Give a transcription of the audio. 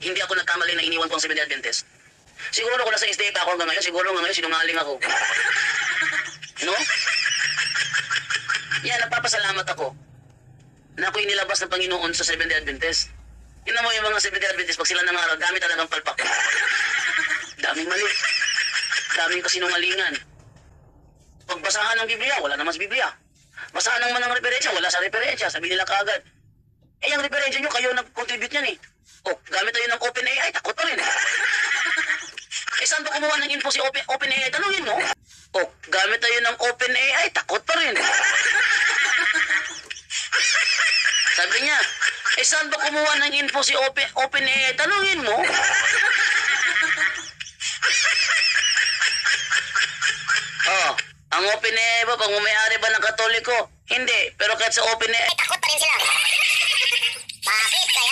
hindi ako nagkamali na iniwan ko ang Seventh-day Adventist. Siguro kung nasa SDA pa ako hanggang ngayon, siguro hanggang ngayon sinungaling ako. No? Yan, nagpapasalamat ako na ako'y nilabas ng Panginoon sa Seventh-day Adventist. Tingnan mo yung mga Seventh-day Adventist, pag sila nangaral, dami talagang palpak. Daming mali. Daming kasinungalingan. Pagbasahan ng Biblia, wala naman sa Biblia. Basahan ng manang referensya, wala sa referensya. Sabi nila kaagad. Eh, yung referensya nyo, kayo nag-contribute yan eh. O, gamit tayo ng OpenAI, takot pa rin. Eh, saan ba kumuha ng info si OpenAI? Tanungin mo. O, gamit tayo ng OpenAI, takot pa rin. Sabi niya, eh, saan ba kumuha ng info si OpenAI? Tanungin mo. Oh, ang OpenAI ba, pag may-ari ba ng Katoliko? Hindi, pero kahit sa OpenAI, takot